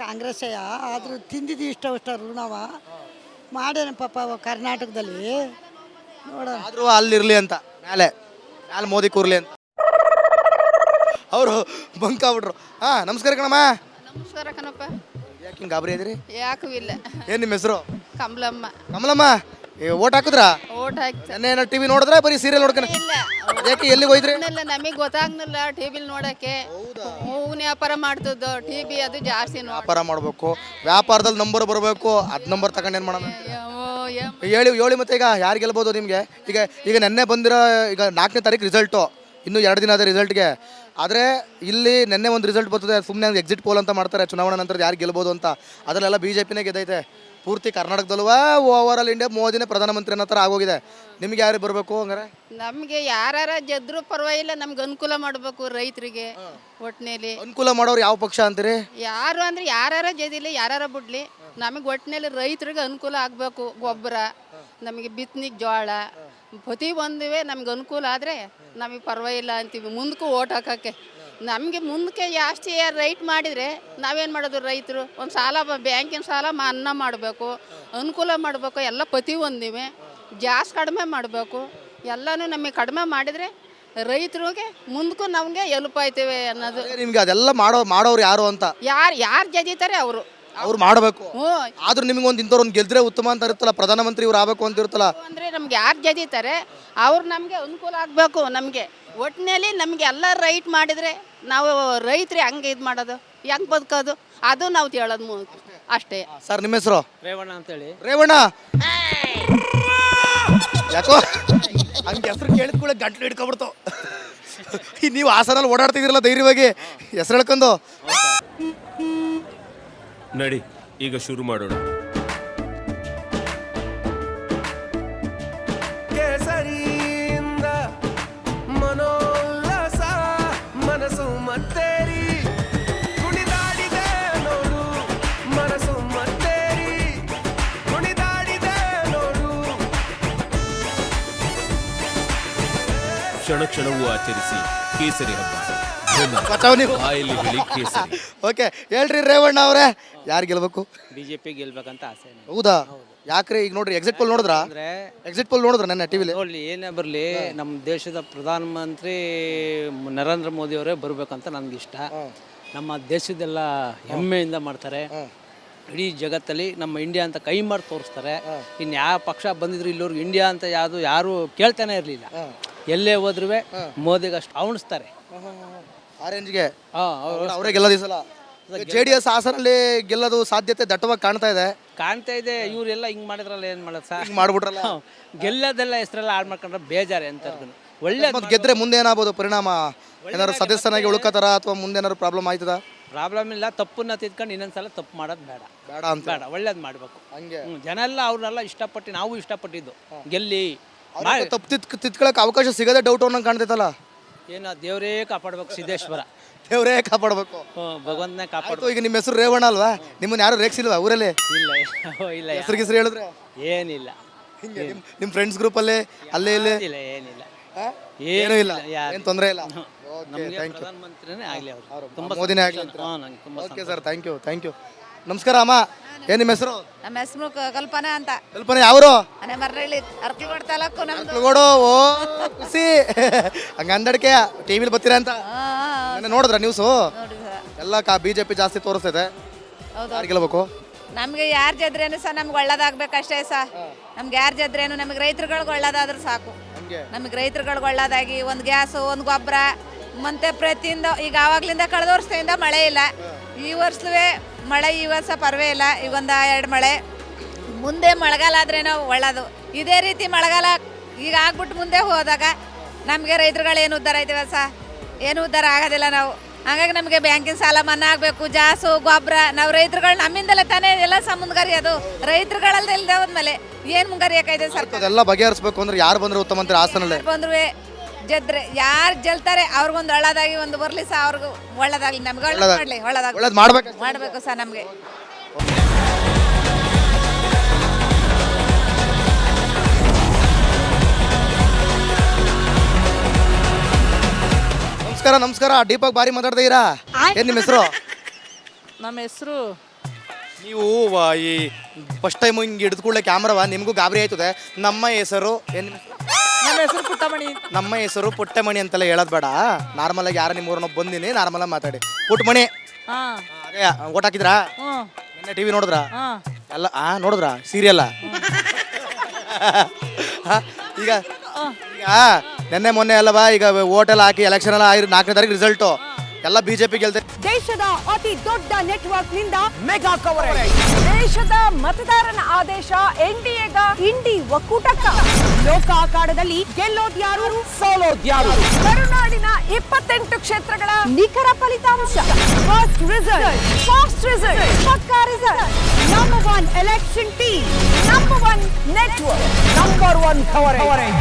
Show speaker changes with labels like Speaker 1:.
Speaker 1: ಕಾಂಗ್ರೆಸ್ಸೇ ಆದರೂ ತಿಂದಿದ್ದು ಇಷ್ಟ ಋಣವ ಮಾಡೇನ ಪಾಪ ಕರ್ನಾಟಕದಲ್ಲಿ ನೋಡೋಣ.
Speaker 2: ಆದರೂ ಅಲ್ಲಿರಲಿ ಅಂತ ಮೇಲೆ ಮೋದಿ ಕೂರ್ಲಿ ಅಂತ ಅವರು ಬಂಕಾಬಿಟ್ರು. ನಮಸ್ಕಾರ ಕಣಮ್ಮ.
Speaker 3: ನಮಸ್ಕಾರ ಕಣಪ್ಪ.
Speaker 2: ಯಾಕೆ ಹಿಂಗೆ ಗಾಬರಿ ಇದ್ರಿ?
Speaker 3: ಯಾಕೂ ಇಲ್ಲ.
Speaker 2: ಏನು ನಿಮ್ಮ ಹೆಸರು?
Speaker 3: ಕಮಲಮ್ಮ.
Speaker 2: ಕಮಲಮ್ಮ, ಓಟ್ ಹಾಕಿದ್ರಾ?
Speaker 3: ಓಟ್ ಹಾಕಿ
Speaker 2: ನೆನ್ನೆ ಟಿವಿ ನೋಡಿದ್ರೆ ಬರೀ ಸೀರಿಯಲ್ ನೋಡ್ಕೊಂಡು
Speaker 3: ಇಲ್ಲ.
Speaker 2: ಯಾಕೆ ಎಲ್ಲಿಗೆ ಹೋಯ್ದ್ರಿ?
Speaker 3: ನಮಗೆ ಗೊತ್ತಾಗ್ನಿಲ್ಲ ಟಿವಿಲಿ ನೋಡಕ್ಕೆ. ಹೂವಿನ ವ್ಯಾಪಾರ ಮಾಡ್ತಿದ್ದು ಟಿವಿ ಅದು ಜಾಸ್ತಿ
Speaker 2: ವ್ಯಾಪಾರ ಮಾಡಬೇಕು, ವ್ಯಾಪಾರದಲ್ಲಿ ನಂಬರ್ ಬರಬೇಕು. ಅದು ನಂಬರ್ ತಗೊಂಡು ಏನು ಮಾಡೋಣ ಹೇಳಿ ಮತ್ತೆ ಈಗ ಯಾರು ಗೆಲ್ಬೋದು ನಿಮಗೆ? ಈಗ ನೆನ್ನೆ ಬಂದಿರೋ ಈಗ 4ನೇ ತಾರೀಕು ರಿಸಲ್ಟು, ಇನ್ನೂ 2 ದಿನ ಅದೇ ರಿಸಲ್ಟ್ಗೆ. ಆದರೆ ಇಲ್ಲಿ ನೆನ್ನೆ ಒಂದು ರಿಸಲ್ಟ್ ಬರ್ತದೆ, ಸುಮ್ಮನೆ ಎಕ್ಸಿಟ್ ಪೋಲ್ ಅಂತ ಮಾಡ್ತಾರೆ ಚುನಾವಣಾ ನಂತರ ಯಾರು ಗೆಲ್ಬೋದು ಅಂತ. ಅದರಲ್ಲೆಲ್ಲ BJPನೇ ಗೆದ್ದೈತೆ ಪೂರ್ತಿ ಕರ್ನಾಟಕದಲ್ಲೂ. ಓವರ್ ಆಲ್ ಇಂಡಿಯಾ ಮೋದಿನೇ ಪ್ರಧಾನಮಂತ್ರಿ ಅನ್ನೋ ಥರ ಆಗೋಗಿದೆ. ನಿಮ್ಗೆ ಯಾರು ಬರಬೇಕು ಹಂಗಾರೆ?
Speaker 3: ನಮಗೆ ಯಾರು ಗೆದ್ರೂ ಪರವಾಗಿಲ್ಲ, ನಮ್ಗೆ ಅನುಕೂಲ ಮಾಡಬೇಕು ರೈತರಿಗೆ. ಒಟ್ಟಿನಲ್ಲಿ
Speaker 2: ಅನುಕೂಲ ಮಾಡೋರು ಯಾವ ಪಕ್ಷ ಅಂತೀರಿ?
Speaker 3: ಯಾರು ಅಂದ್ರೆ ಯಾರು ಗೆದಿಲಿ ಯಾರು ಬಿಡ್ಲಿ, ನಮಗೆ ಒಟ್ಟಿನಲ್ಲಿ ರೈತರಿಗೆ ಅನುಕೂಲ ಆಗಬೇಕು. ಗೊಬ್ಬರ ನಮಗೆ ಬಿತ್ತನಿಗೆ ಜೋಳ ಪ್ರತಿ ಒಂದುವೆ ನಮ್ಗೆ ಅನುಕೂಲ ಆದರೆ ನಮಗೆ ಪರವಾಗಿಲ್ಲ ಅಂತೀವಿ. ಮುಂದಕ್ಕೂ ಓಟ್ ಹಾಕೋಕ್ಕೆ ನಮಗೆ ಮುಂದಕ್ಕೆ ಜಾಸ್ತಿ ರೈಟ್ ಮಾಡಿದರೆ ನಾವೇನು ಮಾಡೋದು? ರೈತರು ಒಂದು ಸಾಲ ಬ್ಯಾಂಕಿನ ಸಾಲ ಮನ್ನಾ ಮಾಡಬೇಕು, ಅನುಕೂಲ ಮಾಡಬೇಕು. ಎಲ್ಲ ಪ್ರತಿ ಒಂದಿವೆ ಜಾಸ್ತಿ ಕಡಿಮೆ ಮಾಡಬೇಕು. ಎಲ್ಲನೂ ನಮಗೆ ಕಡಿಮೆ ಮಾಡಿದರೆ ರೈತರಿಗೆ ಮುಂದಕ್ಕೂ ನಮಗೆ ಎಲ್ಪ್ ಆಯ್ತೇವೆ ಅನ್ನೋದು.
Speaker 2: ನಿಮ್ಗೆ ಅದೆಲ್ಲ ಮಾಡೋರು ಯಾರು ಅಂತ?
Speaker 3: ಯಾರು ಗೆದ್ದಿತಾರೆ ಅವರು
Speaker 2: ಮಾಡಬೇಕು. ಆದ್ರೂ ನಿಮ್ಗೊಂದು ಇಂಥವ್ರು ಒಂದು ಗೆದ್ರೆ ಉತ್ತಮ ಅಂತ ಇರುತ್ತಲ್ಲ, ಪ್ರಧಾನಮಂತ್ರಿ ಇವ್ರು ಆಗಬೇಕು ಅಂತ ಇರುತ್ತಲ್ಲ.
Speaker 3: ಅಂದರೆ ನಮ್ಗೆ ಯಾರು ಗೆದ್ದಿತಾರೆ ಅವ್ರು ನಮಗೆ ಅನುಕೂಲ ಆಗಬೇಕು. ನಮಗೆ ಒಟ್ಟಿನಲ್ಲಿ ನಮಗೆ ಎಲ್ಲ ರೈಟ್ ಮಾಡಿದರೆ ನಾವು ರೈತರು ಹೆಂಗೆ ಇದು ಮಾಡೋದು, ಹೆಂಗೆ ಬದುಕೋದು ಅದು ನಾವು ಹೇಳೋದು ಅಷ್ಟೇ.
Speaker 2: ಸರ್ ನಿಮ್ಮ ಹೆಸರು?
Speaker 4: ರೇವಣ್ಣ ಅಂತೇಳಿ.
Speaker 2: ರೇವಣ್ಣ, ಯಾಕೋ ಹಂಗೆ ಹೆಸರು ಕೇಳಿದ ಕೂಡ ಗಂಟ್ಲು ಹಿಡ್ಕೊಬಿಡ್ತು. ನೀವು ಹಾಸನಲ್ಲಿ ಓಡಾಡ್ತಿದ್ದೀರಲ್ಲ ಧೈರ್ಯವಾಗಿ ಹೆಸರು ಹೇಳ್ಕೊಂಡು.
Speaker 5: ನಡಿ ಈಗ ಶುರು ಮಾಡೋಣ.
Speaker 6: ಕೇಸರಿಯಿಂದ ಮನೋಲ್ಲಾಸ ಮನಸ್ಸು ಮತ್ತೇರಿ ಕುಣಿದಾಡಿದೆ ನೋಡು, ಮನಸ್ಸು ಮತ್ತೇರಿ ಕುಣಿದಾಡಿದೆ ನೋಡು.
Speaker 5: ಕ್ಷಣ ಕ್ಷಣವೂ ಆಚರಿಸಿ ಕೇಸರಿ ಹಬ್ಬ. ಬಾಯಲ್ಲಿ ಹೇಳಿ ಕೇಸರಿ.
Speaker 2: ಓಕೆ, ಹೇಳ್ರಿ ರೇವಣ್ಣ ಅವರೇ, ಯಾರು ಗೆಲ್ಬೇಕು?
Speaker 4: ಬಿಜೆಪಿ ಗೆಲ್ಬೇಕಂತ ಆಸೆ.
Speaker 2: ಹೌದಾ? ಯಾಕ್ರಿ? ಈಗ ನೋಡ್ರಿ ಎಕ್ಸಿಟ್ ಪೋಲ್ ನೋಡಿದ್ರ? ಎಕ್ಸಿಟ್ ಪೋಲ್ ನೋಡಿದ್ರ ನನ್ನ ಟಿವಿಲಿ?
Speaker 4: ನೋಡ್ಲಿ, ಏನೇ ಬರಲಿ ನಮ್ಮ ದೇಶದ ಪ್ರಧಾನಮಂತ್ರಿ ನರೇಂದ್ರ ಮೋದಿ ಅವರೇ ಬರ್ಬೇಕಂತ ನನ್ಗೆ ಇಷ್ಟ. ನಮ್ಮ ದೇಶದೆಲ್ಲ ಹೆಮ್ಮೆಯಿಂದ ಮಾಡ್ತಾರೆ. ಇಡೀ ಜಗತ್ತಲ್ಲಿ ನಮ್ಮ ಇಂಡಿಯಾ ಅಂತ ಕೈ ಮಾಡಿ ತೋರಿಸ್ತಾರೆ. ಇನ್ನು ಯಾವ ಪಕ್ಷ ಬಂದಿದ್ರು ಇಲ್ಲವ್ರಿಗೆ ಇಂಡಿಯಾ ಅಂತ ಯಾರು ಕೇಳ್ತಾನೆ ಇರಲಿಲ್ಲ. ಎಲ್ಲೇ ಹೋದ್ರೂ ಮೋದಿಗೆ ಅಷ್ಟು ಅವಣಿಸ್ತಾರೆ.
Speaker 2: ಆರೆಂಜ್ಗೆ ಅವರೇ ಗೆಲ್ಲೋದು ಈ ಸಲ. JDS ಹಾಸನಲ್ಲಿ ಗೆಲ್ಲೋದು ಸಾಧ್ಯತೆ ದಟ್ಟವಾಗಿ ಕಾಣ್ತಾ ಇದೆ.
Speaker 4: ಇವರೆಲ್ಲ ಹಿಂಗ್ ಮಾಡಿದ್ರಲ್ಲ, ಏನ್ ಮಾಡೋದು ಸರ್?
Speaker 2: ಹಿಂಗ್ ಮಾಡ್ಬಿಟ್ರಲ್ಲ.
Speaker 4: ಗೆಲ್ಲದೆಲ್ಲ ಹೆಸರೆಲ್ಲ ಹಾಳು ಮಾಡ್ಕೊಂಡ್ರೆ ಬೇಜಾರೆ ಅಂತ. ಒಳ್ಳೆ
Speaker 2: ಗೆದ್ರೆ ಮುಂದೆ ಏನಾಗ್ಬೋದು ಪರಿಣಾಮ? ಏನಾದ್ರು ಸದಸ್ಯನಾಗಿ ಉಳ್ಕೋತಾರ ಅಥವಾ ಮುಂದೆ ಏನಾದ್ರು ಪ್ರಾಬ್ಲಮ್ ಆಯ್ತದ?
Speaker 4: ಪ್ರಾಬ್ಲಮ್ ಇಲ್ಲ. ತಪ್ಪನ್ನ ತಿದ್ಕೊಂಡು ಇನ್ನೊಂದ್ಸಲ ತಪ್ಪು ಮಾಡೋದು ಬೇಡ
Speaker 2: ಅಂತ
Speaker 4: ಬೇಡ, ಒಳ್ಳೇದು ಮಾಡಬೇಕು.
Speaker 2: ಹಂಗೆ
Speaker 4: ಜನ ಎಲ್ಲ ಅವ್ರನ್ನೆಲ್ಲ ಇಷ್ಟಪಟ್ಟು, ನಾವು ಇಷ್ಟಪಟ್ಟಿದ್ದು ಗೆಲ್ಲಿ.
Speaker 2: ತಪ್ಪು ತಿದ್ಕೊಳಕ್ ಅವಕಾಶ ಸಿಗದೆ ಡೌಟ್ ಅನ್ನೋ ಕಾಣ್ತೈತಲ್ಲ.
Speaker 4: ಏನೋ ದೇವರೇ ಕಾಪಾಡ್ಬೇಕು, ಸಿದ್ದೇಶ್ವರ
Speaker 2: ದೇವರೇ ಕಾಪಾಡ್ಬೇಕು,
Speaker 4: ಭಗವಂತನೇ ಕಾಪಾಡ್ಬೇಕು.
Speaker 2: ಈಗ ನಿಮ್ಮ ಹೆಸರು ರೇವಣ್ಣ ಅಲ್ವಾ? ನಿಮ್ಮನ್ನ ಯಾರು ರೇಗಿಸಿಲ್ವಾ ಊರಲ್ಲಿ?
Speaker 4: ಇಲ್ಲ
Speaker 2: ಹೆಸರು ಹೇಳಿದ್ರೆ
Speaker 4: ಏನಿಲ್ಲ.
Speaker 2: ನಿಮ್ಮ ಫ್ರೆಂಡ್ಸ್ ಗ್ರೂಪ್ ಅಲ್ಲೇ ಅಲ್ಲೇ ಇಲ್ಲೇ
Speaker 4: ಏನಿಲ್ಲ,
Speaker 2: ಏನೂ ಇಲ್ಲ, ಏನು ತೊಂದರೆ ಇಲ್ಲ.
Speaker 4: ಪ್ರಧಾನಮಂತ್ರಿನೇ ಆಗ್ಲಿ ಅವರು, ತುಂಬಾ
Speaker 2: ಮೋದಿನೇ ಆಗ್ಲಿ. Okay sir, thank you. ನಮಸ್ಕಾರ ಅಮ್ಮ, ಏನ್ ನಿಮ್ಮ ಹೆಸರು?
Speaker 7: ನಮ್ಮ ಹೆಸರು ಕಲ್ಪನಾ ಅಂತ.
Speaker 2: ಕಲ್ಪನೆ ಯಾವರು?
Speaker 7: ಮನೆ ಮರಳಿ ಅರ್ಕಲ್ಗೋಡ್ ತಾಲೂಕು ನಮ್ದು.
Speaker 2: ನೋಡು, ಓ ಖುಷಿ. ಹಂಗ ಅಂದಡಿಕೆ ಟಿವಿಲಿ ಬರ್ತೀರಾ ಅಂತ ನೋಡಿದ್ರ ನ್ಯೂಸು? ಎಲ್ಲ BJP ಜಾಸ್ತಿ ತೋರಿಸ್ತೈತೆ. ಯಾರು ಗೆಲ್ಬೇಕು?
Speaker 7: ನಮ್ಗೆ ಯಾರು ಗೆದ್ರೇನು ಸಹ ನಮ್ಗೆ ಒಳ್ಳೇದಾಗ್ಬೇಕಷ್ಟೇ ಸಹ. ನಮ್ಗೆ ಯಾರು ಗೆದ್ರೇನು, ನಮಗೆ ರೈತರುಗಳಿಗೆ ಒಳ್ಳೇದಾದ್ರೆ ಸಾಕು. ನಮಗೆ ರೈತರುಗಳಿಗೆ ಒಳ್ಳೇದಾಗಿ ಒಂದು ಗ್ಯಾಸು, ಒಂದು ಗೊಬ್ಬರ, ಮತ್ತೆ ಪ್ರತಿಯಿಂದ ಈಗ ಆವಾಗ್ಲಿಂದ ಕಳೆದ ವರ್ಷದಿಂದ ಮಳೆ ಇಲ್ಲ. ಈ ವರ್ಷವೇ ಮಳೆ, ಈ ವರ್ಷ ಪರ್ವೇ ಇಲ್ಲ. ಈಗ ಒಂದು 2 ಮಳೆ. ಮುಂದೆ ಮಳೆಗಾಲ ಆದ್ರೇನೋ ಒಳ್ಳೇದು. ಇದೇ ರೀತಿ ಮಳೆಗಾಲ ಈಗ ಆಗ್ಬಿಟ್ಟು ಮುಂದೆ ಹೋದಾಗ ನಮಗೆ ರೈತರುಗಳು ಏನು ಉದ್ಧಾರ ಆಯ್ತೀವ ಸಹ? ಏನು ಉದ್ಧಾರ ಆಗೋದಿಲ್ಲ ನಾವು. ಹಾಗಾಗಿ ನಮಗೆ ಬ್ಯಾಂಕಿನ ಸಾಲ ಮನ್ನಾ ಆಗಬೇಕು, ಜಾಸು ಗೊಬ್ಬರ. ನಾವು ರೈತರುಗಳು ನಮ್ಮಿಂದಲೇ ತಾನೇ ಎಲ್ಲ ಮುಂದುವರಿಯೋದು. ರೈತರುಗಳಲ್ಲದೆ ಇಲ್ಲದೆ ಹೋದ್ಮೇಲೆ ಏನು ಮುಂದುವರಿಯಾಕೈತೆ ಸರ್?
Speaker 2: ಅದೆಲ್ಲ ಬಗೆಹರಿಸಬೇಕು ಅಂದ್ರೆ ಯಾರು ಬಂದ್ರೆ ಉತ್ತಮ ಅಂತ ಹಾಸನಲ್ಲೇ
Speaker 7: ಬಂದ್ರು ಗೆದ್ರೆ ಯಾರು ಗೆಲ್ತಾರೆ ಅವ್ರಿಗೊಂದು ಒಳ್ಳೇದಾಗಿ ಒಂದು ಬರಲಿ ಸಹ, ಅವ್ರಿಗೂ ಒಳ್ಳೇದಾಗಲಿ, ನಮ್ಗೆ ಒಳ್ಳೇದಾಗಲಿ, ಒಳ್ಳೇದಾಗಲಿ ಮಾಡಬೇಕು ಸರ್ ನಮಗೆ.
Speaker 2: ನಮಸ್ಕಾರ. ದೀಪಕ್ ಬಾರಿ ಮಾತಾಡ್ತಾ ಇರಾ? ಏನ್ ನಿಮ್ಮ ಹೆಸರು?
Speaker 8: ನಮ್ಮ ಹೆಸರು
Speaker 2: ನೀವು ಈ ಫಸ್ಟ್ ಟೈಮ್ ಹಿಂಗೆ ಹಿಡಿದು ಕೂಡಲೇ ಕ್ಯಾಮ್ರಾವ ನಿಮಗೂ ಗಾಬರಿ ಆಯ್ತದೆ. ನಮ್ಮ ಹೆಸರು ಏನು?
Speaker 8: ನಮ್ಮ ಹೆಸರು ಪುಟ್ಟಮಣಿ.
Speaker 2: ನಮ್ಮ ಹೆಸರು ಪುಟ್ಟಮಣಿ ಅಂತೆಲ್ಲ ಹೇಳೋದು ಬೇಡ. ನಾರ್ಮಲ್ ಆಗಿ ಯಾರ ನಿಮ್ಮ ಊರನ್ನ ಬಂದಿನಿ ನಾರ್ಮಲ್ ಆಗಿ ಮಾತಾಡಿ. ಪುಟ್ಟಮಣಿ ಅದೇ ಓಟ್ ಹಾಕಿದ್ರಾ? ನಿನ್ನೆ ಟಿವಿ ನೋಡಿದ್ರಾ? ಎಲ್ಲ ನೋಡಿದ್ರಾ ಸೀರಿಯಲ್ಲ? ಈಗ ಈಗ ನೆನ್ನೆ ಮೊನ್ನೆ ಅಲ್ಲವಾ ಈಗ ಓಟ್ ಎಲ್ಲ ಹಾಕಿ ಎಲೆಕ್ಷನ್ ಎಲ್ಲ 4ನೇ ತಾರೀಕು ರಿಸಲ್ಟು ಎಲ್ಲ ಬಿಜೆಪಿ ಗೆಲ್ತೈತೆ.
Speaker 8: ದೇಶದ ಅತಿ ದೊಡ್ಡ ನೆಟ್ವರ್ಕ್ ನಿಂದ ಮೆಗಾ ಕವರೇಜ್. ದೇಶದ ಮತದಾರನ ಆದೇಶ NDAಗ ಇಂಡಿ ಒಕ್ಕೂಟಕ್ಕ. ಲೋಕ ಅಖಾಡದಲ್ಲಿ ಗೆಲ್ಲೋದ್ಯಾರು ಸೋಲೋದ್ಯಾರು. ಕರುನಾಡಿನ 28 ಕ್ಷೇತ್ರಗಳ ನಿಖರ ಫಲಿತಾಂಶ. ಫಾಸ್ಟ್ ರಿಸಲ್ಟ್ ಪಕ್ಕಾ result. Number 1 election team, number 1 network, number 1 coverage.